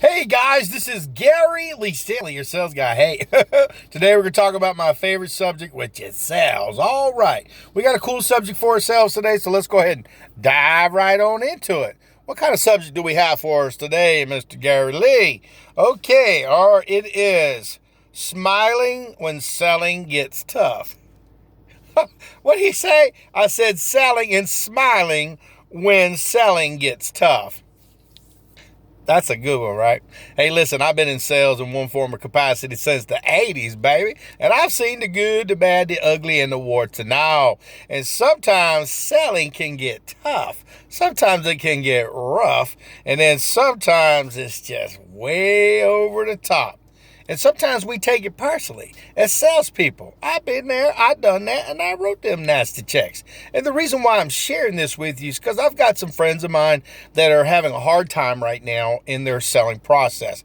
Hey guys, this is Gary Lee Stanley, your sales guy. Hey, today we're going to talk about my favorite subject, which is sales. All right, we got a cool subject for ourselves today, so let's go ahead and dive right on into it. What kind of subject do we have for us today, Mr. Gary Lee? Okay, it is smiling when selling gets tough. What did he say? I said selling and smiling when selling gets tough. That's a good one, right? Hey, listen, I've been in sales in one form or capacity since the 80s, baby. And I've seen the good, the bad, the ugly, and the warts and all. And sometimes selling can get tough. Sometimes it can get rough. And then sometimes it's just way over the top. And sometimes we take it personally as salespeople. I've been there, I've done that, and I wrote them nasty checks. And the reason why I'm sharing this with you is because I've got some friends of mine that are having a hard time right now in their selling process.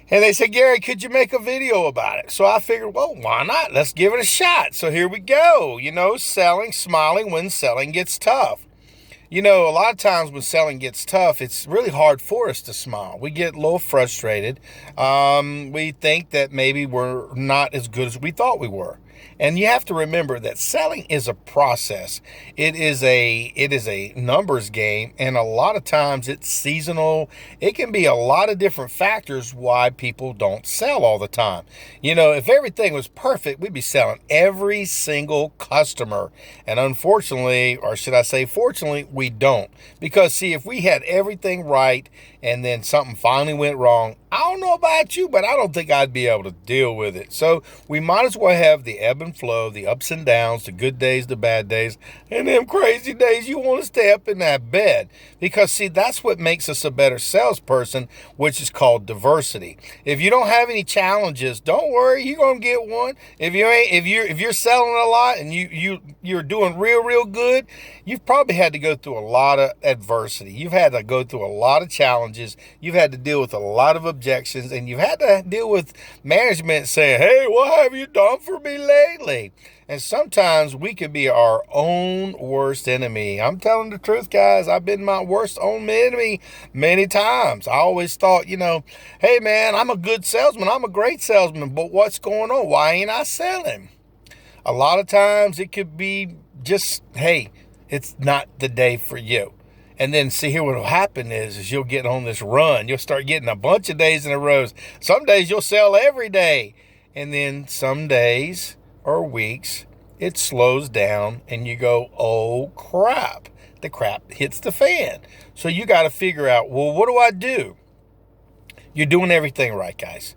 And they said, Gary, could you make a video about it? So I figured, well, why not? Let's give it a shot. So here we go. Smiling when selling gets tough. A lot of times when selling gets tough, it's really hard for us to smile. We get a little frustrated. We think that maybe we're not as good as we thought we were. And you have to remember that selling is a process. It is a numbers game, and a lot of times it's seasonal. It can be a lot of different factors why people don't sell all the time. If everything was perfect, we'd be selling every single customer. And unfortunately, or should I say fortunately, we don't. Because see, if we had everything right and then something finally went wrong, I don't know about you, but I don't think I'd be able to deal with it. So we might as well have the ebb and flow, the ups and downs, the good days, the bad days, and them crazy days you want to stay up in that bed. Because see, that's what makes us a better salesperson, which is called diversity. If you don't have any challenges, don't worry, you're gonna get one. If you're selling a lot and you're doing real good, you've probably had to go through a lot of adversity. You've had to go through a lot of challenges. You've had to deal with a lot of objections, and you've had to deal with management saying, hey, what have you done for me lately? And sometimes we could be our own worst enemy. I'm telling the truth, guys. I've been my worst own enemy many times. I always thought, hey, man, I'm a good salesman. I'm a great salesman. But what's going on? Why ain't I selling? A lot of times it could be just, hey, it's not the day for you. And then see, here what will happen is you'll get on this run. You'll start getting a bunch of days in a row. Some days you'll sell every day. And then some days or weeks, it slows down and you go, oh crap. The crap hits the fan. So you got to figure out, well, what do I do? You're doing everything right, guys.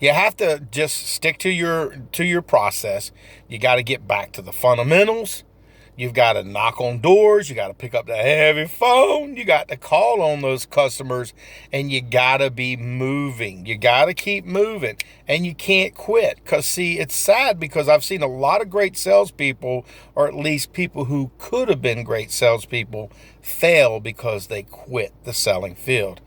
You have to just stick to your process. You got to get back to the fundamentals. You've got to knock on doors. You got to pick up the heavy phone. You got to call on those customers, and you got to be moving. You got to keep moving, and you can't quit. Because, see, it's sad because I've seen a lot of great salespeople, or at least people who could have been great salespeople, fail because they quit the selling field.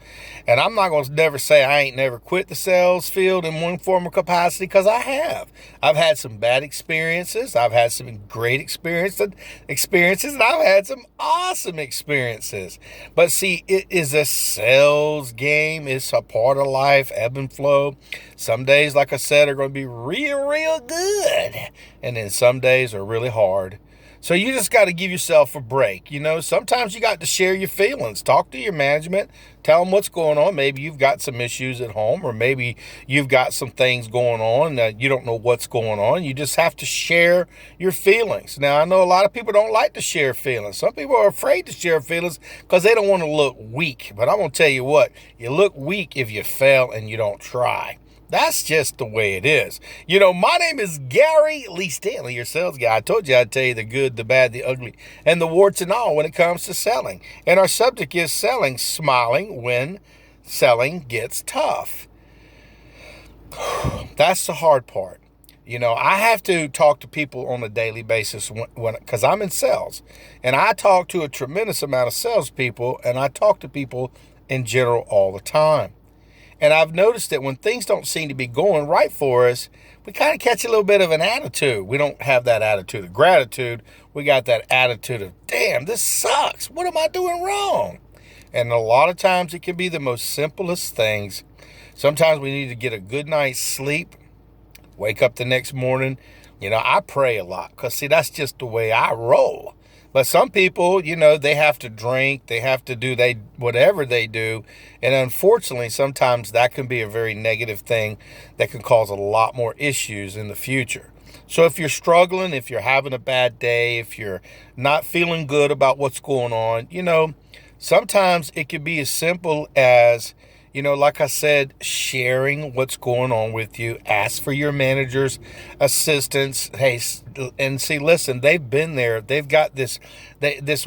And I'm not going to never say I ain't never quit the sales field in one form or capacity, because I have. I've had some bad experiences. I've had some great experiences, and I've had some awesome experiences. But see, it is a sales game. It's a part of life, ebb and flow. Some days, like I said, are going to be real good. And then some days are really hard. So you just got to give yourself a break. Sometimes you got to share your feelings. Talk to your management. Tell them what's going on. Maybe you've got some issues at home, or maybe you've got some things going on that you don't know what's going on. You just have to share your feelings. Now, I know a lot of people don't like to share feelings. Some people are afraid to share feelings because they don't want to look weak. But I'm going to tell you what, you look weak if you fail and you don't try. That's just the way it is. My name is Gary Lee Stanley, your sales guy. I told you I'd tell you the good, the bad, the ugly, and the warts and all when it comes to selling. And our subject is selling, smiling when selling gets tough. That's the hard part. I have to talk to people on a daily basis because I'm in sales. And I talk to a tremendous amount of salespeople, and I talk to people in general all the time. And I've noticed that when things don't seem to be going right for us, we kind of catch a little bit of an attitude. We don't have that attitude of gratitude. We got that attitude of, damn, this sucks. What am I doing wrong? And a lot of times it can be the most simplest things Sometimes we need to get a good night's sleep, wake up the next morning. I pray a lot because, see, that's just the way I roll. But some people, they have to drink, they have to do whatever they do. And unfortunately, sometimes that can be a very negative thing that can cause a lot more issues in the future. So if you're struggling, if you're having a bad day, if you're not feeling good about what's going on, sometimes it could be as simple as, like I said, sharing what's going on with you. Ask for your manager's assistance. Hey, and see, listen, they've been there. They've got this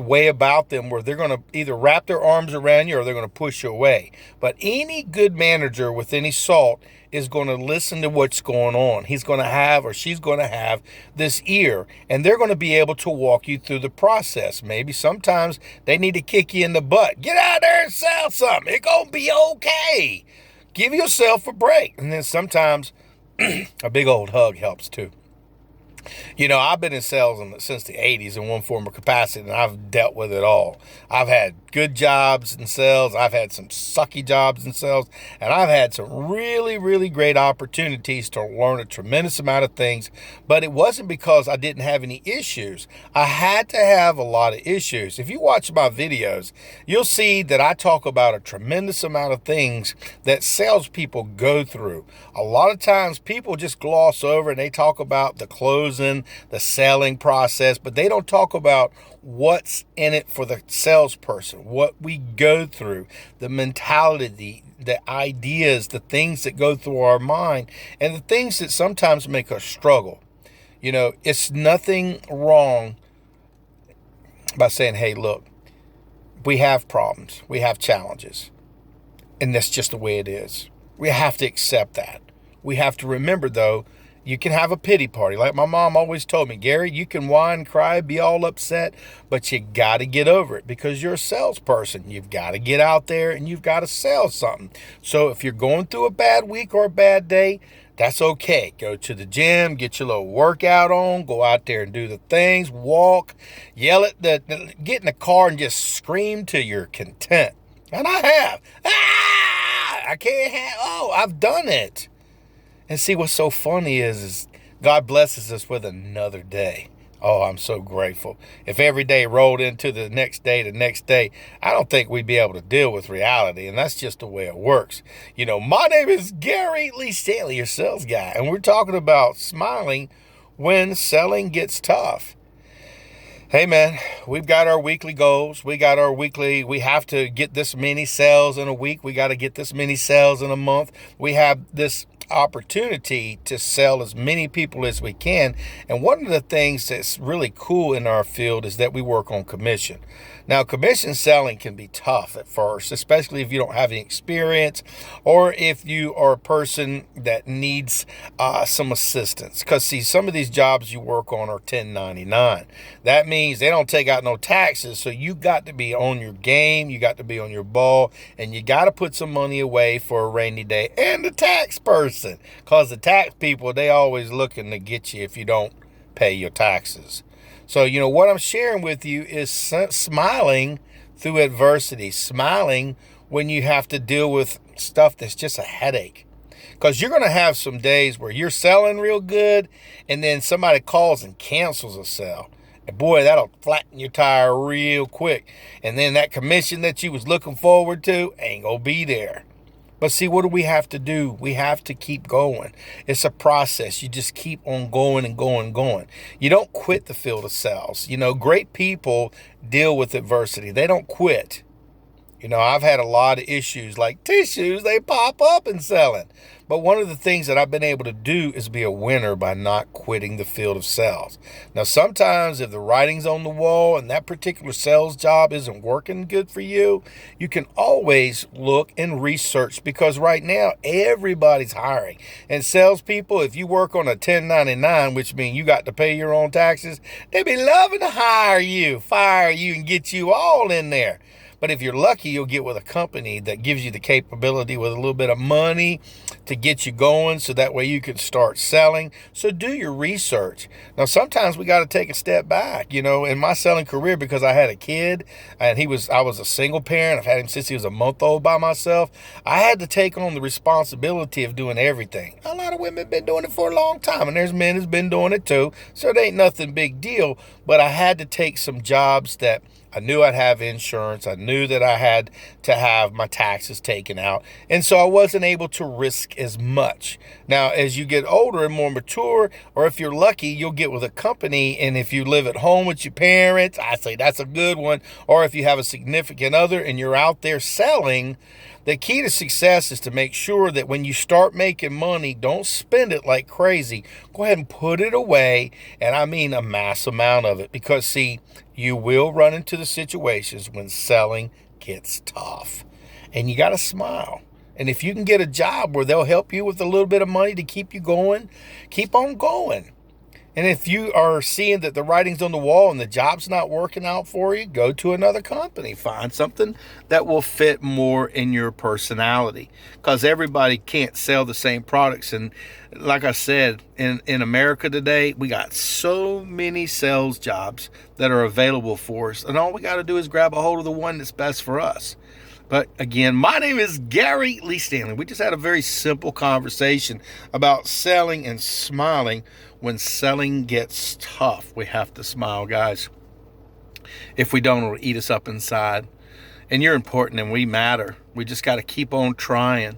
way about them where they're going to either wrap their arms around you or they're going to push you away. But any good manager with any salt is going to listen to what's going on. He's going to have, or she's going to have, this ear, and they're going to be able to walk you through the process. Maybe sometimes they need to kick you in the butt. Get out there and sell something. It's going to be okay. Give yourself a break. And then sometimes a big old hug helps too. I've been in sales since the 80s in one form or capacity, and I've dealt with it all. I've had good jobs in sales. I've had some sucky jobs in sales, and I've had some really, really great opportunities to learn a tremendous amount of things, but it wasn't because I didn't have any issues. I had to have a lot of issues. If you watch my videos, you'll see that I talk about a tremendous amount of things that salespeople go through. A lot of times people just gloss over and they talk about the closing, the selling process, but they don't talk about what's in it for the salesperson, what we go through, the mentality, the ideas, the things that go through our mind, and the things that sometimes make us struggle. It's nothing wrong by saying, hey, look, we have problems, we have challenges, and that's just the way it is. We have to accept that. We have to remember, though, you can have a pity party. Like my mom always told me, Gary, you can whine, cry, be all upset, but you got to get over it because you're a salesperson. You've got to get out there and you've got to sell something. So if you're going through a bad week or a bad day, that's okay. Go to the gym, get your little workout on, go out there and do the things, walk, yell at get in the car and just scream till you're content. And I have. I can't have, I've done it. And see, what's so funny is God blesses us with another day. Oh, I'm so grateful. If every day rolled into the next day, I don't think we'd be able to deal with reality. And that's just the way it works. My name is Gary Lee Stanley, your sales guy. And we're talking about smiling when selling gets tough. Hey, man, we've got our weekly goals. We have to get this many sales in a week. We got to get this many sales in a month. We have this opportunity to sell as many people as we can. And one of the things that's really cool in our field is that we work on commission. Now, commission selling can be tough at first, especially if you don't have any experience or if you are a person that needs some assistance. Because, see, some of these jobs you work on are 1099. That means they don't take out no taxes, so you got to be on your game, you got to be on your ball, and you got to put some money away for a rainy day. And the tax person, because the tax people, they always looking to get you if you don't pay your taxes. So, what I'm sharing with you is smiling through adversity, smiling when you have to deal with stuff that's just a headache. Because you're going to have some days where you're selling real good and then somebody calls and cancels a sale. And boy, that'll flatten your tire real quick. And then that commission that you was looking forward to ain't going to be there. But see, what do we have to do? We have to keep going. It's a process. You just keep on going and going and going. You don't quit the field of sales. Great people deal with adversity. They don't quit. I've had a lot of issues like tissues. They pop up in selling. But one of the things that I've been able to do is be a winner by not quitting the field of sales. Now, sometimes if the writing's on the wall and that particular sales job isn't working good for you, you can always look and research because right now everybody's hiring. And salespeople, if you work on a 1099, which means you got to pay your own taxes, they be loving to hire you, fire you, and get you all in there. But if you're lucky, you'll get with a company that gives you the capability with a little bit of money to get you going, so that way you can start selling. So do your research. Now, sometimes we got to take a step back, in my selling career, because I had a kid and I was a single parent. I've had him since he was a month old by myself. I had to take on the responsibility of doing everything. A lot of women have been doing it for a long time, and there's men who's been doing it too. So it ain't nothing big deal, but I had to take some jobs that I knew I'd have insurance. I knew that I had to have my taxes taken out. And so I wasn't able to risk as much. Now, as you get older and more mature, or if you're lucky, you'll get with a company. And if you live at home with your parents, I say that's a good one. Or if you have a significant other and you're out there selling, the key to success is to make sure that when you start making money, don't spend it like crazy. Go ahead and put it away. And I mean a mass amount of it, because see, you will run into the situations when selling gets tough, and you got to smile. And if you can get a job where they'll help you with a little bit of money to keep you going, keep on going. And if you are seeing that the writing's on the wall and the job's not working out for you, go to another company. Find something that will fit more in your personality, because everybody can't sell the same products. And like I said, in America today, we got so many sales jobs that are available for us. And all we got to do is grab a hold of the one that's best for us. But again, my name is Gary Lee Stanley. We just had a very simple conversation about selling and smiling. When selling gets tough, we have to smile, guys. If we don't, it'll eat us up inside. And you're important and we matter. We just got to keep on trying.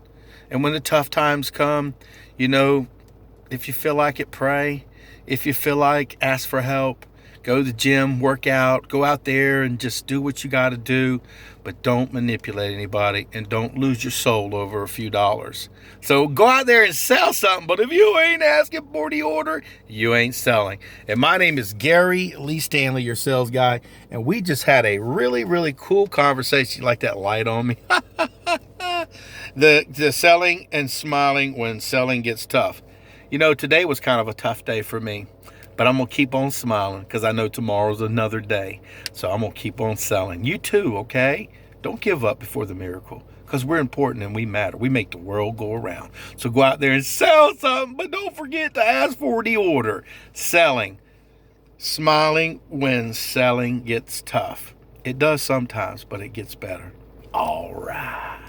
And when the tough times come, if you feel like it, pray. If you feel like, ask for help. Go to the gym, work out, go out there and just do what you got to do. But don't manipulate anybody, and don't lose your soul over a few dollars. So go out there and sell something. But if you ain't asking for the order, you ain't selling. And my name is Gary Lee Stanley, your sales guy. And we just had a really, really cool conversation. You like that light on me? The selling and smiling when selling gets tough. Today was kind of a tough day for me. But I'm going to keep on smiling, because I know tomorrow's another day. So I'm going to keep on selling. You too, okay? Don't give up before the miracle, because we're important and we matter. We make the world go around. So go out there and sell something, but don't forget to ask for the order. Selling. Smiling when selling gets tough. It does sometimes, but it gets better. All right.